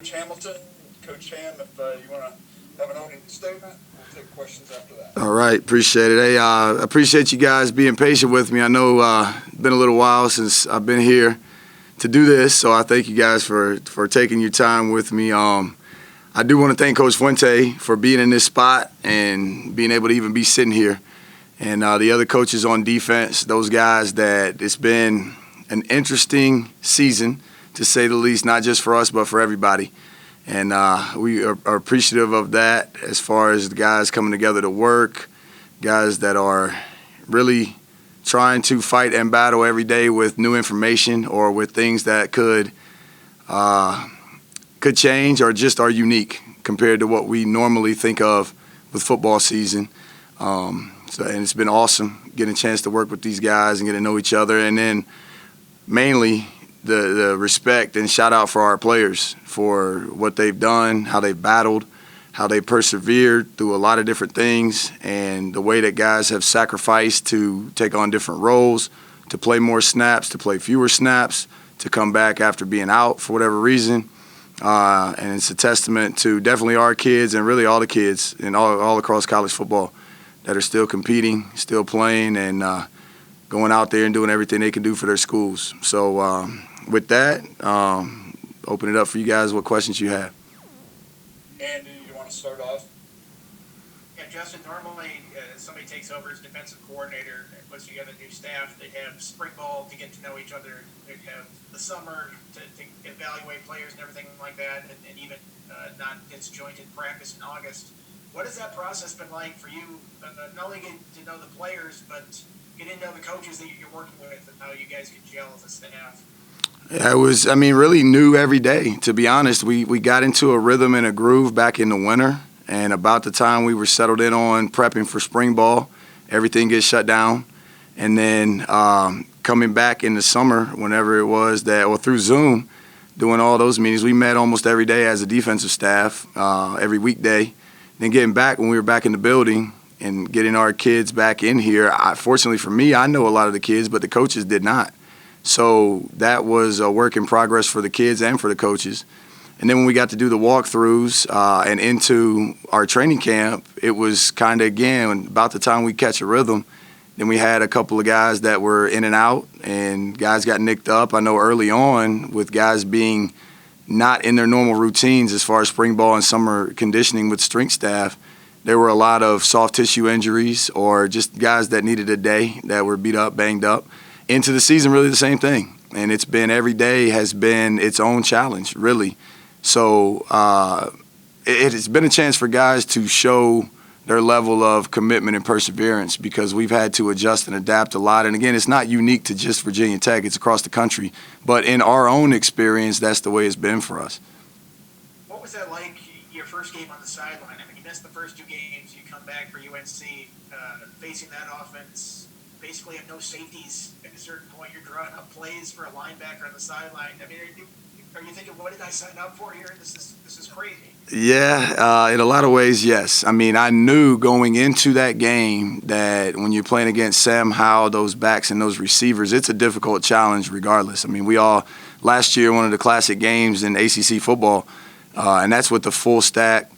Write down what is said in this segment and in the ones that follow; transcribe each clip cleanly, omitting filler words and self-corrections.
Coach Hamilton, Coach Ham, if you want to have an opening statement, we'll take questions after that. All right, appreciate it. Hey, appreciate you guys being patient with me. I know it's been a little while since I've been here to do this, so I thank you guys for taking your time with me. I do want to thank Coach Fuente for being in this spot and being able to even be sitting here. And the other coaches on defense, those guys that it's been an interesting season, to say the least, not just for us but for everybody. And we are appreciative of that as far as the guys coming together to work, guys that are really trying to fight and battle every day with new information or with things that could change or just are unique compared to what we normally think of with football season. And it's been awesome getting a chance to work with these guys and get to know each other. And then mainly the respect and shout out for our players for what they've done, how they've battled, how they persevered through a lot of different things, and the way that guys have sacrificed to take on different roles, to play more snaps, to play fewer snaps, to come back after being out for whatever reason. And it's a testament to definitely our kids and really all the kids and all across college football that are still competing, still playing, and going out there and doing everything they can do for their schools. So with that, open it up for you guys, what questions you have. Andy, you want to start off? Yeah, Justin, normally somebody takes over as defensive coordinator and puts together new staff. They have spring ball to get to know each other. They have the summer to evaluate players and everything like that, and even not disjointed practice in August. What has that process been like for you, not only getting to know the players, but getting to know the coaches that you're working with and how you guys can gel as a staff? Yeah, it was, really new every day, to be honest. We got into a rhythm and a groove back in the winter, and about the time we were settled in on prepping for spring ball, everything gets shut down. And then coming back in the summer, whenever it was that, or through Zoom, doing all those meetings, we met almost every day as a defensive staff, every weekday. Then getting back, when we were back in the building and getting our kids back in here, fortunately for me, I know a lot of the kids, but the coaches did not. So that was a work in progress for the kids and for the coaches. And then when we got to do the walkthroughs and into our training camp, it was kind of, again, about the time we catch a rhythm. Then we had a couple of guys that were in and out, and guys got nicked up. I know early on with guys being not in their normal routines as far as spring ball and summer conditioning with strength staff, there were a lot of soft tissue injuries or just guys that needed a day that were beat up, banged up. Into the season, really the same thing. And it's been, every day has been its own challenge, really. So it has been a chance for guys to show their level of commitment and perseverance because we've had to adjust and adapt a lot. And again, it's not unique to just Virginia Tech, it's across the country. But in our own experience, that's the way it's been for us. What was that like, your first game on the sideline? I mean, you missed the first two games, you come back for UNC, facing that offense, basically have no safeties at a certain point. You're drawing up plays for a linebacker on the sideline. I mean, are you thinking, what did I sign up for here? This is crazy. Yeah, in a lot of ways, yes. I mean, I knew going into that game that when you're playing against Sam Howell, those backs and those receivers, it's a difficult challenge regardless. I mean, we all, last year, one of the classic games in ACC football, and that's with the full stack,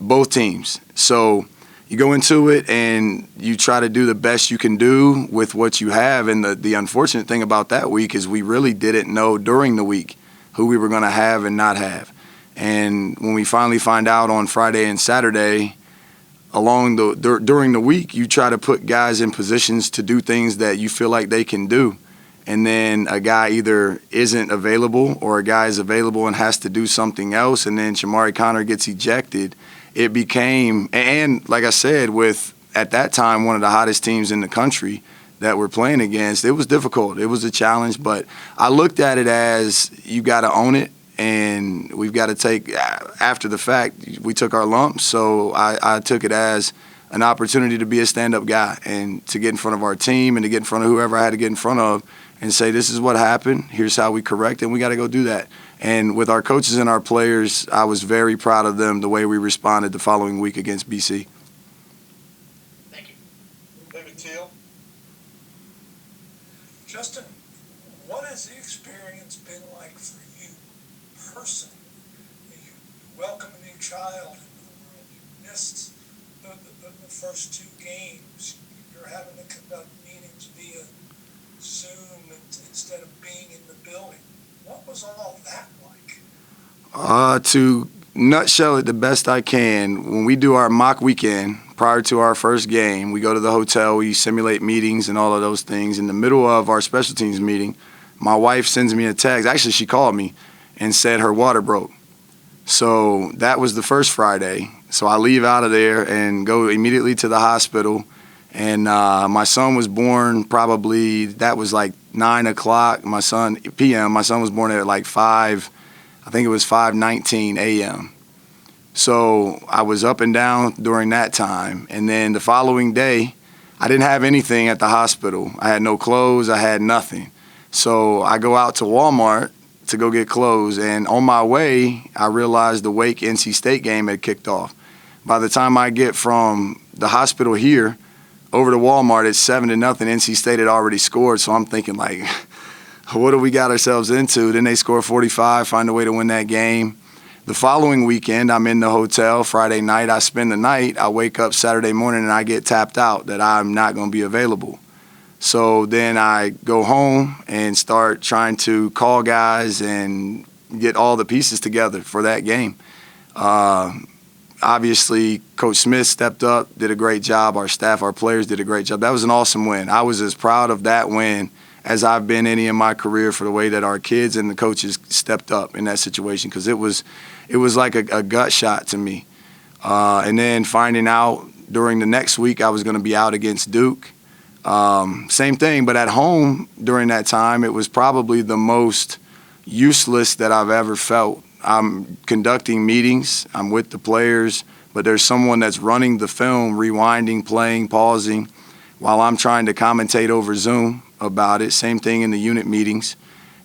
both teams. So you go into it and you try to do the best you can do with what you have. And the unfortunate thing about that week is we really didn't know during the week who we were going to have and not have. And when we finally find out on Friday and Saturday, during the week, you try to put guys in positions to do things that you feel like they can do. And then a guy either isn't available or a guy is available and has to do something else, and then Shamari Connor gets ejected. It became, and like I said, with at that time one of the hottest teams in the country that we're playing against, it was difficult. It was a challenge, but I looked at it as you got to own it, and we've got to take, after the fact, we took our lumps, so I took it as an opportunity to be a stand-up guy and to get in front of our team and to get in front of whoever I had to get in front of and say, this is what happened, here's how we correct it, and we got to go do that. And with our coaches and our players, I was very proud of them, the way we responded the following week against BC. Thank you. David Teal. Justin, what has the experience been like for you personally? child into the world. You missed the first two games. You're having to conduct meetings via Zoom instead of being in the building. What was all that like? To nutshell it the best I can, when we do our mock weekend prior to our first game, we go to the hotel, we simulate meetings and all of those things. In the middle of our special teams meeting, my wife sends me a text. Actually, she called me and said her water broke. So that was the first Friday. So I leave out of there and go immediately to the hospital. And my son was born probably, that was like 9 o'clock, p.m. My son was born at like 5, I think it was 5:19 a.m. So I was up and down during that time. And then the following day, I didn't have anything at the hospital. I had no clothes, I had nothing. So I go out to Walmart to go get clothes. And on my way, I realized the Wake NC State game had kicked off. By the time I get from the hospital here over to Walmart, it's 7-0. NC State had already scored. So I'm thinking, like, what do we got ourselves into? Then they score 45, find a way to win that game. The following weekend, I'm in the hotel Friday night. I spend the night. I wake up Saturday morning and I get tapped out that I'm not going to be available. So then I go home and start trying to call guys and get all the pieces together for that game. Obviously, Coach Smith stepped up, did a great job. Our staff, our players did a great job. That was an awesome win. I was as proud of that win as I've been any in my career for the way that our kids and the coaches stepped up in that situation, because it was like a gut shot to me. And then finding out during the next week I was going to be out against Duke. Same thing, but at home during that time, it was probably the most useless that I've ever felt. I'm conducting meetings, I'm with the players, but there's someone that's running the film, rewinding, playing, pausing, while I'm trying to commentate over Zoom about it. Same thing in the unit meetings.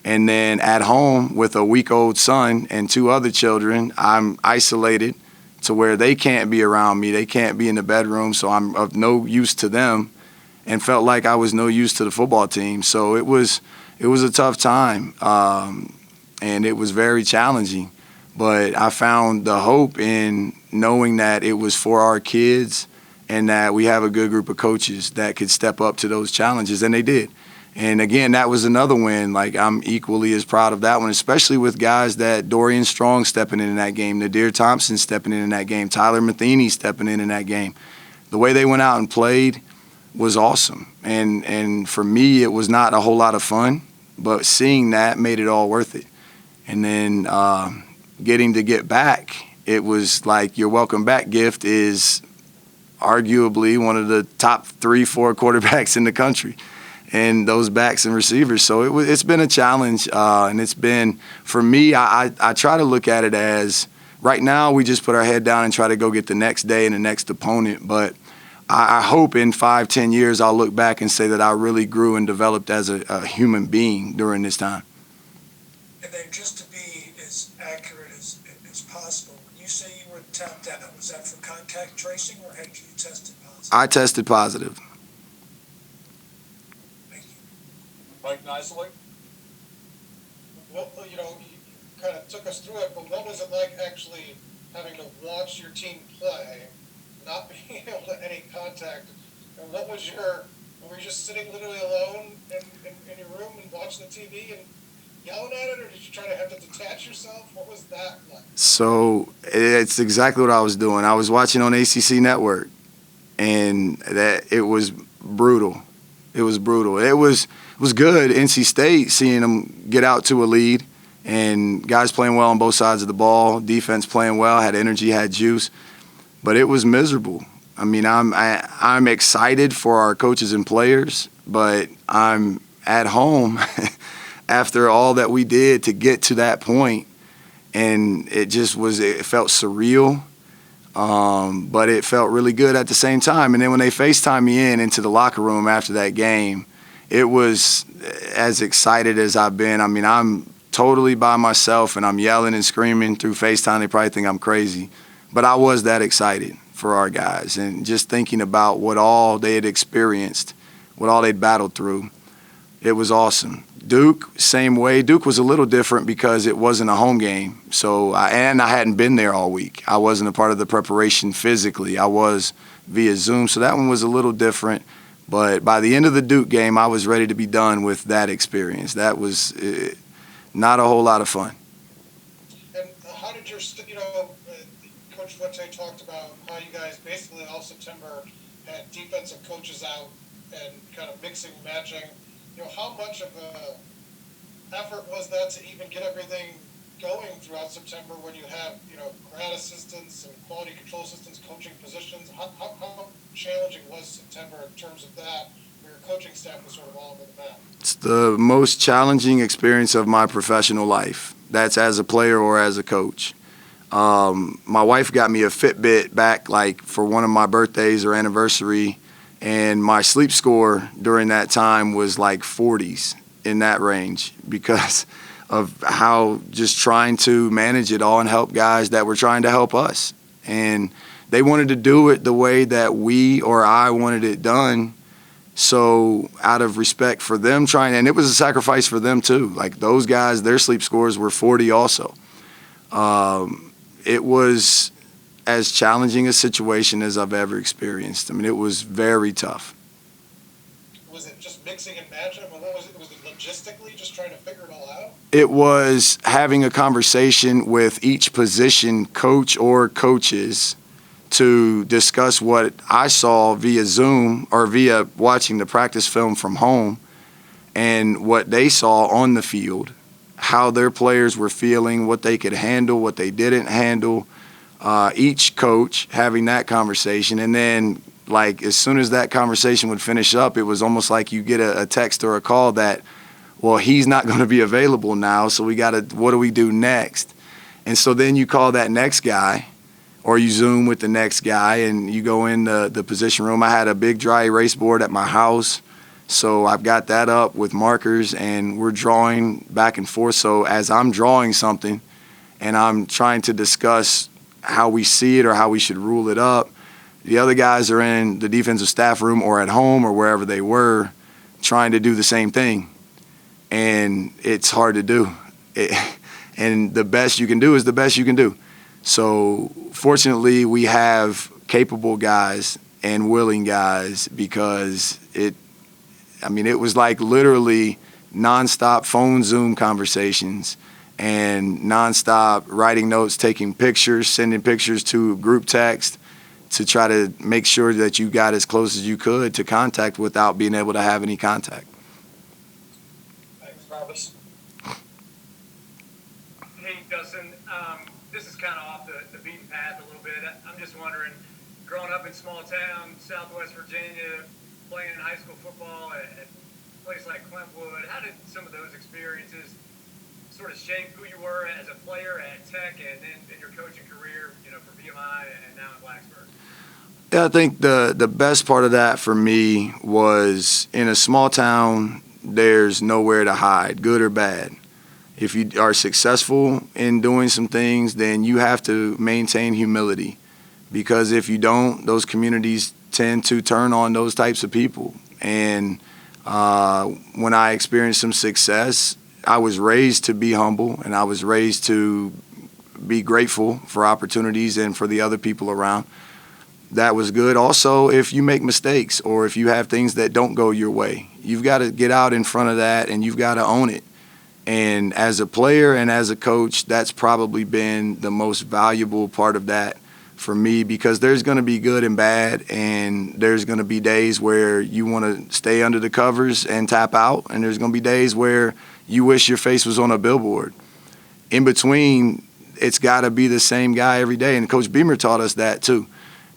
And then at home with a week-old son and 2 other children, I'm isolated to where they can't be around me. They can't be in the bedroom, so I'm of no use to them, and felt like I was no use to the football team. So it was a tough time, and it was very challenging. But I found the hope in knowing that it was for our kids and that we have a good group of coaches that could step up to those challenges, and they did. And again, that was another win. Like, I'm equally as proud of that one, especially with guys that Dorian Strong stepping in that game, Nadir Thompson stepping in that game, Tyler Matheny stepping in that game. The way they went out and played was awesome. And for me, it was not a whole lot of fun, but seeing that made it all worth it. And then getting to get back, it was like your welcome back gift is arguably one of the top 3-4 quarterbacks in the country, and those backs and receivers. So it's been a challenge, and it's been, for me, I try to look at it as, right now we just put our head down and try to go get the next day and the next opponent. But I hope in 5-10 years I'll look back and say that I really grew and developed as a human being during this time. And then just to be as accurate as possible, when you say you were tapped out, was that for contact tracing or had you tested positive? I tested positive. Thank you. Mike Nisley? Well, you kind of took us through it, but what was it like actually having to watch your team play, not being able to any contact? And what was were you just sitting literally alone in your room and watching the TV and yelling at it, or did you try to have to detach yourself? What was that like? So it's exactly what I was doing. I was watching on ACC Network, and it was brutal. It was brutal. It was good, NC State, seeing them get out to a lead, and guys playing well on both sides of the ball, defense playing well, had energy, had juice, but it was miserable. I mean, I'm excited for our coaches and players, but I'm at home after all that we did to get to that point, and it felt surreal, but it felt really good at the same time. And then when they FaceTimed me into the locker room after that game, it was as excited as I've been. I mean, I'm totally by myself, and I'm yelling and screaming through FaceTime. They probably think I'm crazy, but I was that excited for our guys, and just thinking about what all they had experienced, what all they'd battled through. It was awesome. Duke, same way. Duke was a little different because it wasn't a home game. And I hadn't been there all week. I wasn't a part of the preparation physically. I was via Zoom, so that one was a little different. But by the end of the Duke game, I was ready to be done with that experience. That was not a whole lot of fun. And how did Coach Fuente talked about how you guys basically all September had defensive coaches out and kind of mixing, matching. How much of a effort was that to even get everything going throughout September when you have, grad assistants and quality control assistants coaching positions? How challenging was September in terms of that, where your coaching staff was sort of all over the map? It's the most challenging experience of my professional life. That's as a player or as a coach. My wife got me a Fitbit back for one of my birthdays or anniversary, and my sleep score during that time was 40s in that range because of how just trying to manage it all and help guys that were trying to help us. And they wanted to do it the way that we or I wanted it done. So out of respect for them and it was a sacrifice for them too. Those guys, their sleep scores were 40 also. It was as challenging a situation as I've ever experienced. It was very tough. Was it just mixing and matching? What was it? Was it logistically just trying to figure it all out? It was having a conversation with each position coach or coaches to discuss what I saw via Zoom or via watching the practice film from home and what they saw on the field, how their players were feeling, what they could handle, what they didn't handle. Each coach having that conversation, and then as soon as that conversation would finish up, it was almost like you get a text or a call that, well, he's not going to be available now, so what do we do next? And so then you call that next guy, or you Zoom with the next guy, and you go in the position room. I had a big dry erase board at my house, so I've got that up with markers, and we're drawing back and forth. So as I'm drawing something, and I'm trying to discuss how we see it or how we should rule it up, the other guys are in the defensive staff room or at home or wherever they were trying to do the same thing. And it's hard to do. And the best you can do is the best you can do. So fortunately, we have capable guys and willing guys because it was literally nonstop phone Zoom conversations and nonstop writing notes, taking pictures, sending pictures to group text to try to make sure that you got as close as you could to contact without being able to have any contact. Thanks, Travis. Hey, Dustin, this is kind of off the beaten path a little bit. I'm just wondering, growing up in small town, Southwest Virginia, playing in high school football at a place like Clintwood, how did some of those experiences sort of shape who you were as a player at Tech and then in your coaching career, for VMI and now in Blacksburg? Yeah, I think the best part of that for me was in a small town, there's nowhere to hide, good or bad. If you are successful in doing some things, then you have to maintain humility because if you don't, those communities tend to turn on those types of people. And when I experienced some success, I was raised to be humble and I was raised to be grateful for opportunities and for the other people around. That was good. Also, if you make mistakes or if you have things that don't go your way, you've got to get out in front of that and you've got to own it. And as a player and as a coach, that's probably been the most valuable part of that for me because there's going to be good and bad and there's going to be days where you want to stay under the covers and tap out and there's going to be days where you wish your face was on a billboard. In between, it's got to be the same guy every day. And Coach Beamer taught us that too.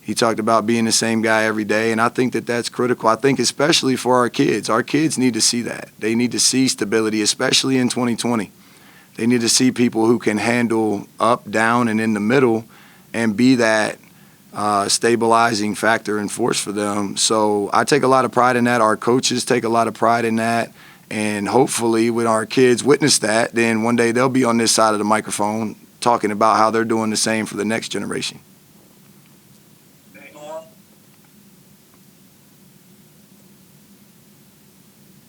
He talked about being the same guy every day, and I think that that's critical. I think especially for our kids. Our kids need to see that. They need to see stability, especially in 2020. They need to see people who can handle up, down, and in the middle and be that stabilizing factor and force for them. So I take a lot of pride in that. Our coaches take a lot of pride in that. And hopefully when our kids witness that, then one day they'll be on this side of the microphone talking about how they're doing the same for the next generation.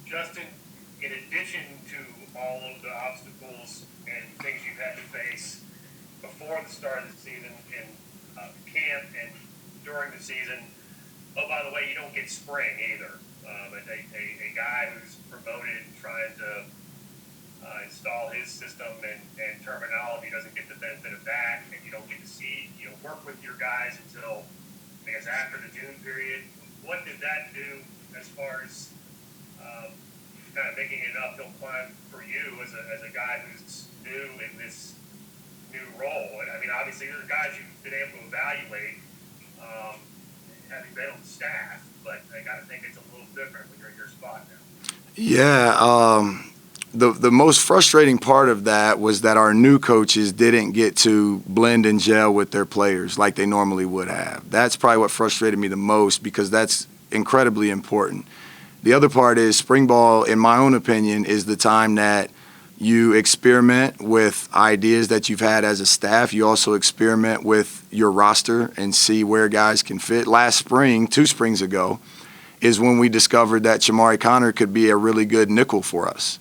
Justin, season in camp and during the season. Oh, by the way, you don't get spring either. A guy who's promoted trying to install his system and terminology doesn't get the benefit of that, and you don't get to see, work with your guys until, I guess, after the June period. What did that do as far as kind of making it an uphill climb for you as a guy who's new in this new role? And I mean, obviously, there are guys you've been able to evaluate, having been on staff, but I got to think it's a little different when you're in your spot now. Yeah, the most frustrating part of that was that our new coaches didn't get to blend and gel with their players like they normally would have. That's probably what frustrated me the most, because that's incredibly important. The other part is spring ball, in my own opinion, is the time that you experiment with ideas that you've had as a staff. You also experiment with your roster and see where guys can fit. Last spring, 2 springs ago, is when we discovered that Shamari Connor could be a really good nickel for us.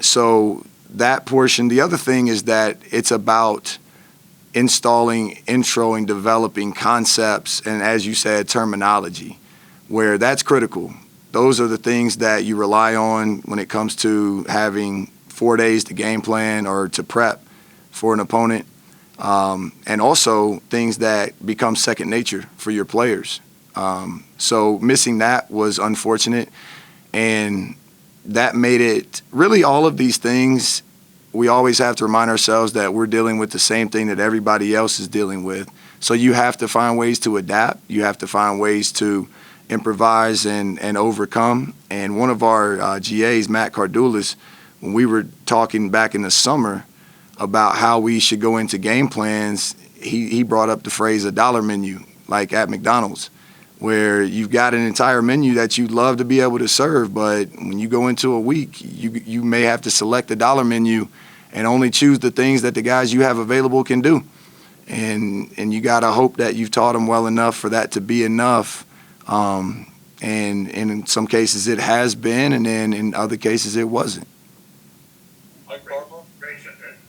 So that portion. The other thing is that it's about installing, introing, developing concepts, and as you said, terminology, where that's critical. Those are the things that you rely on when it comes to having 4 days to game plan or to prep for an opponent, and also things that become second nature for your players. So missing that was unfortunate, and that made it really all of these things. We always have to remind ourselves that we're dealing with the same thing that everybody else is dealing with. So you have to find ways to adapt. You have to find ways to improvise and overcome. And one of our GAs, Matt Cardulis, when we were talking back in the summer about how we should go into game plans, he brought up the phrase a dollar menu, like at McDonald's, where you've got an entire menu that you'd love to be able to serve, but when you go into a week, you may have to select the dollar menu and only choose the things that the guys you have available can do. And you got to hope that you've taught them well enough for that to be enough. And in some cases it has been, and then in other cases it wasn't. Mike Barber?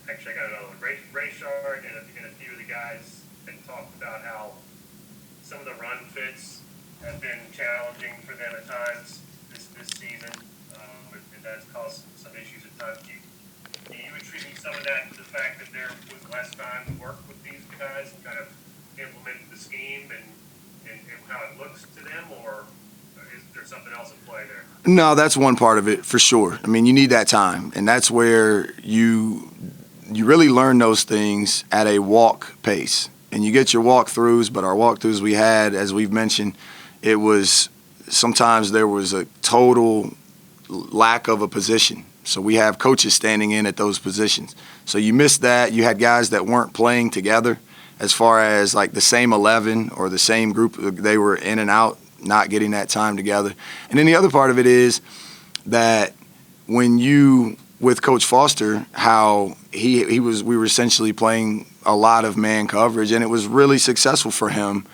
Actually, I got another one. Ray Shard and a few of the guys had talked about how some of the run fits have been challenging for them at times this season, and that's caused some issues at times. Do you attribute some of that to the fact that there was less time to work with these guys and kind of implement the scheme and how it looks to them, or is there something else at play there? No, that's one part of it for sure. I mean, you need that time, and that's where you really learn those things at a walk pace. And you get your walkthroughs, but our walkthroughs we had, as we've mentioned, it was sometimes there was a total lack of a position. So we have coaches standing in at those positions. So you missed that. You had guys that weren't playing together as far as like the same 11 or the same group. They were in and out, not getting that time together. And then the other part of it is that when you, with Coach Foster, how we were essentially playing a lot of man coverage, and it was really successful for him.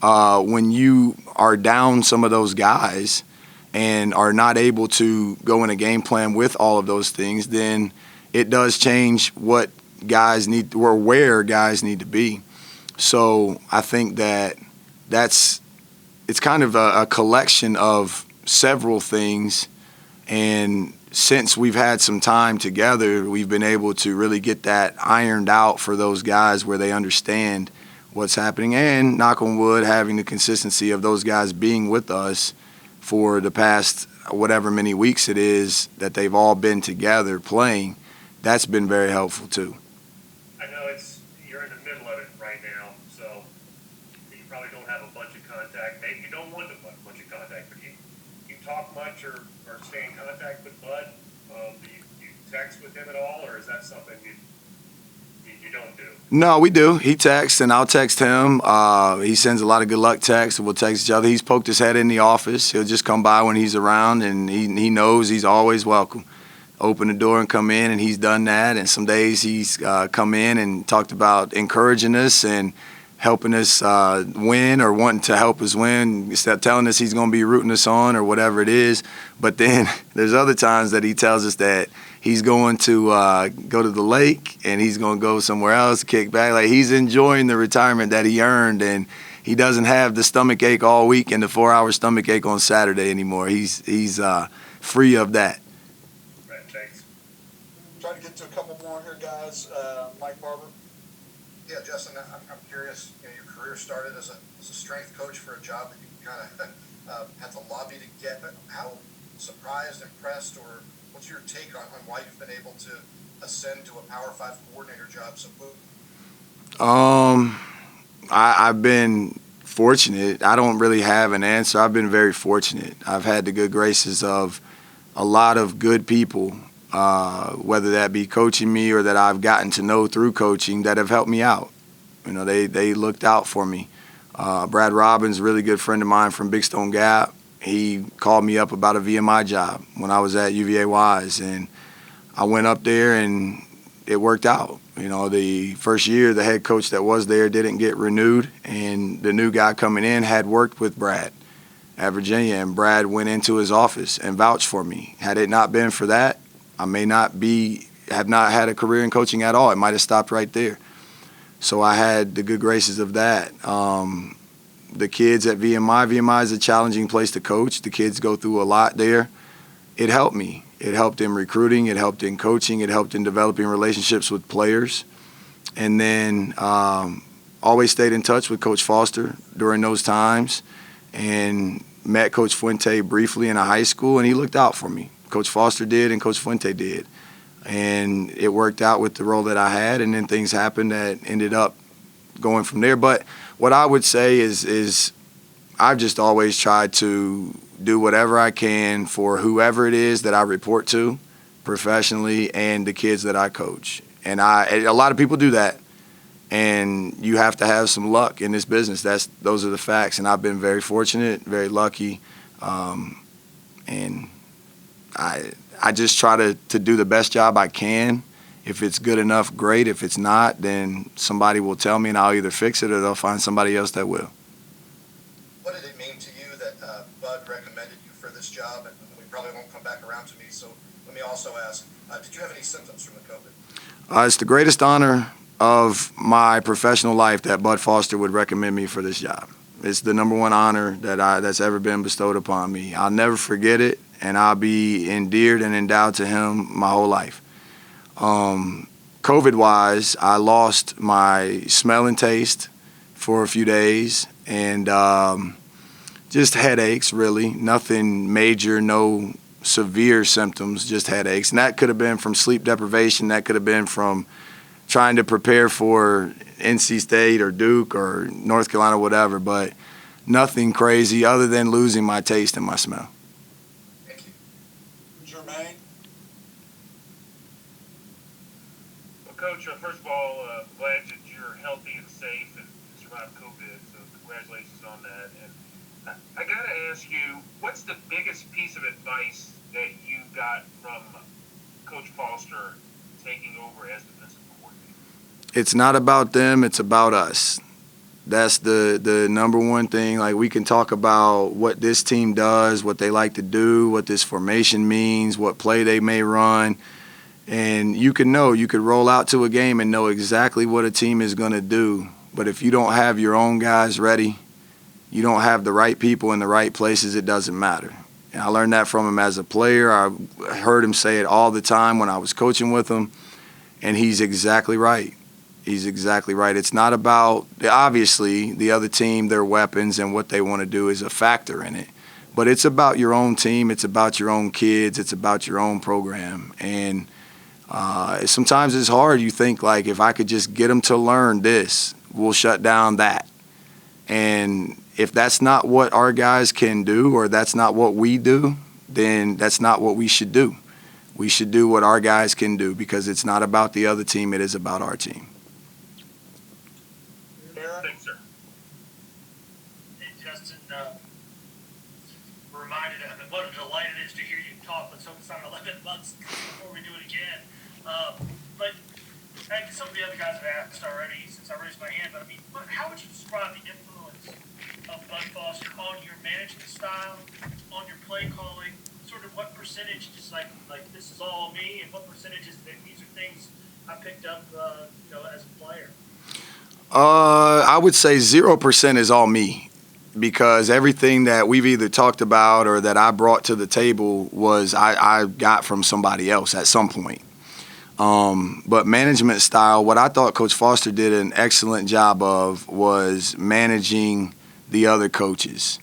When you are down some of those guys and are not able to go in a game plan with all of those things, then it does change what guys need or where guys need to be. So I think that it's kind of a collection of several things, and since we've had some time together, we've been able to really get that ironed out for those guys where they understand what's happening, and knock on wood, having the consistency of those guys being with us for the past whatever many weeks it is that they've all been together playing. That's been very helpful too. I know you're in the middle of it right now, so you probably don't have a bunch of contact. Maybe you don't want a bunch of contact, but you talk much or stay in contact with Bud? Do you text with him at all, or is that something you don't do? No, we do. He texts, and I'll text him. He sends a lot of good luck texts, and we'll text each other. He's poked his head in the office. He'll just come by when he's around, and he knows he's always welcome. Open the door and come in, and he's done that. And some days he's come in and talked about encouraging us and helping us win, or wanting to help us win, instead of telling us he's going to be rooting us on or whatever it is. But then there's other times that he tells us that he's going to go to the lake, and he's going to go somewhere else, kick back. Like, he's enjoying the retirement that he earned, and he doesn't have the stomach ache all week and the 4-hour stomach ache on Saturday anymore. He's free of that. Right, thanks. Try to get to a couple more here, guys. Mike Barber. Yeah, Justin, I'm curious. You know, your career started as a strength coach for a job that you kind of had to lobby to get. How surprised, impressed, or what's your take on why you've been able to ascend to a Power 5 coordinator job so quickly? I've been fortunate. I don't really have an answer. I've been very fortunate. I've had the good graces of a lot of good people, whether that be coaching me or that I've gotten to know through coaching, that have helped me out. You know, they looked out for me. Brad Robbins, a really good friend of mine from Big Stone Gap, he called me up about a VMI job when I was at UVA Wise, and I went up there and it worked out. You know, the first year, the head coach that was there didn't get renewed, and the new guy coming in had worked with Brad at Virginia, and Brad went into his office and vouched for me. Had it not been for that, I may not have not had a career in coaching at all. It might have stopped right there. So I had the good graces of that. The kids at VMI is a challenging place to coach. The kids go through a lot there. It helped me. It helped in recruiting. It helped in coaching. It helped in developing relationships with players. And then always stayed in touch with Coach Foster during those times, and met Coach Fuente briefly in a high school, and he looked out for me. Coach Foster did, and Coach Fuente did. And it worked out with the role that I had, and then things happened that ended up going from there. But what I would say is I've just always tried to do whatever I can for whoever it is that I report to professionally and the kids that I coach. And a lot of people do that, and you have to have some luck in this business. Those are the facts, and I've been very fortunate, very lucky, and I just try to do the best job I can. If it's good enough, great. If it's not, then somebody will tell me, and I'll either fix it or they'll find somebody else that will. What did it mean to you that Bud recommended you for this job? And we probably won't come back around to me, so let me also ask, did you have any symptoms from the COVID? It's the greatest honor of my professional life that Bud Foster would recommend me for this job. It's the number one honor that's ever been bestowed upon me. I'll never forget it, and I'll be endeared and endowed to him my whole life. COVID-wise, I lost my smell and taste for a few days, and just headaches, really. Nothing major, no severe symptoms, just headaches. And that could have been from sleep deprivation. That could have been from trying to prepare for NC State or Duke or North Carolina, whatever, but nothing crazy other than losing my taste and my smell. Thank you. Jermaine. Well, Coach, first of all, glad that you're healthy and safe and survived COVID, so congratulations on that. And I got to ask you, what's the biggest piece of advice that you got from Coach Foster taking over as defensive coordinator? It's not about them, it's about us. That's the number one thing. Like, we can talk about what this team does, what they like to do, what this formation means, what play they may run. And you could roll out to a game and know exactly what a team is going to do. But if you don't have your own guys ready, you don't have the right people in the right places, it doesn't matter. And I learned that from him as a player. I heard him say it all the time when I was coaching with him, and he's exactly right. He's exactly right. It's not about, obviously, the other team, their weapons, and what they want to do is a factor in it. But it's about your own team. It's about your own kids. It's about your own program. And sometimes it's hard. You think, like, if I could just get them to learn this, we'll shut down that. And if that's not what our guys can do, or that's not what we do, then that's not what we should do. We should do what our guys can do, because it's not about the other team. It is about our team. Thanks, sir. Hey, Justin, reminded of what a delight it is to hear you talk. Let's hope it's not 11 months before we do it again. But some of the other guys have asked already since I raised my hand, but I mean, how would you describe the influence of Bud Foster on your management style, on your play calling, sort sort of what percentage is like this is all me, and what percentage is that these are things I picked up, as a player? I would say 0% is all me, because everything that we've either talked about or that I brought to the table was I got from somebody else at some point. But management style, what I thought Coach Foster did an excellent job of was managing the other coaches.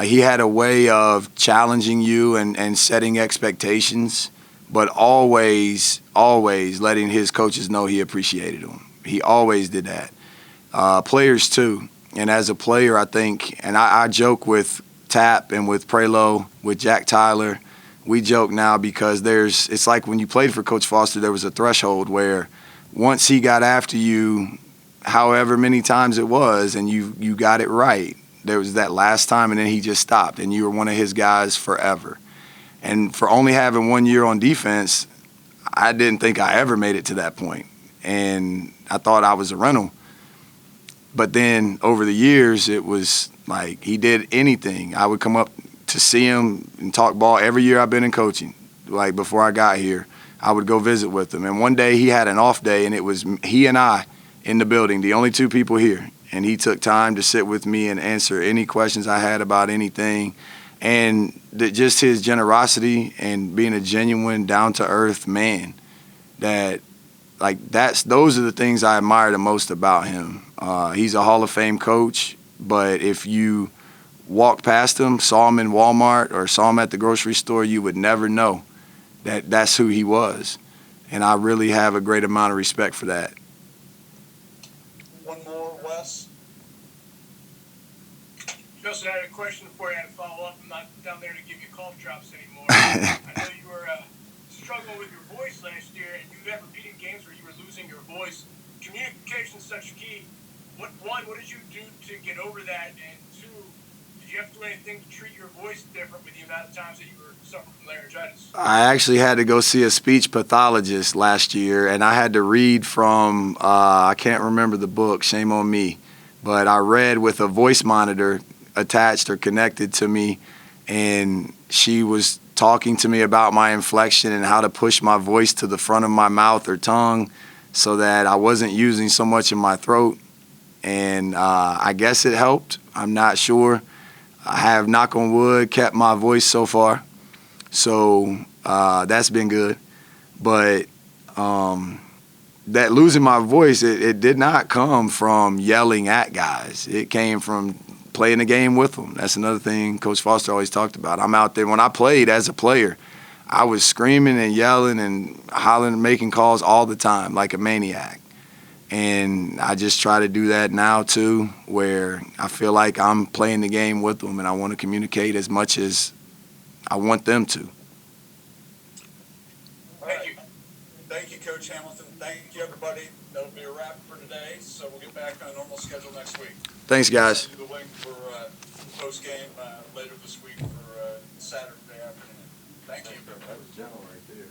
He had a way of challenging you and setting expectations, but always letting his coaches know he appreciated them. He always did that. Players too. And as a player, I think, and I joke with Tap and with Prelo, with Jack Tyler, we joke now because it's like when you played for Coach Foster, there was a threshold where once he got after you, however many times it was, and you got it right, there was that last time, and then he just stopped, and you were one of his guys forever. And for only having 1 year on defense, I didn't think I ever made it to that point. And I thought I was a rental. But then over the years, it was like he did anything. I would come up to see him and talk ball every year I've been in coaching. Like before I got here, I would go visit with him. And one day he had an off day, and it was he and I in the building, the only two people here. And he took time to sit with me and answer any questions I had about anything. And just his generosity and being a genuine, down-to-earth man, those are the things I admire the most about him. He's a Hall of Fame coach, but if you walked past him, saw him in Walmart or saw him at the grocery store, you would never know that that's who he was. And I really have a great amount of respect for that. One more, Wes. Justin, I had a question for you. I had to follow up. I'm not down there to give you cough drops anymore. I know you were struggling with your voice last year, and you had repeated games where you were losing your voice. Communication is such key. What did you do to get over that? And two, did you have to do anything to treat your voice different with the amount of times that you were suffering from laryngitis? I actually had to go see a speech pathologist last year, and I had to read from, I can't remember the book, shame on me, but I read with a voice monitor attached or connected to me, and she was talking to me about my inflection and how to push my voice to the front of my mouth or tongue so that I wasn't using so much in my throat. And I guess it helped. I'm not sure. I have, knock on wood, kept my voice so far. So that's been good. But that losing my voice, it did not come from yelling at guys. It came from playing the game with them. That's another thing Coach Foster always talked about. I'm out there. When I played as a player, I was screaming and yelling and hollering and making calls all the time like a maniac. And I just try to do that now, too, where I feel like I'm playing the game with them and I want to communicate as much as I want them to. Thank you. Thank you, Coach Hamilton. Thank you, everybody. That'll be a wrap for today, so we'll get back on a normal schedule next week. Thanks, guys. Do the link for post-game later this week for Saturday afternoon. Thank you. That was gentle right there.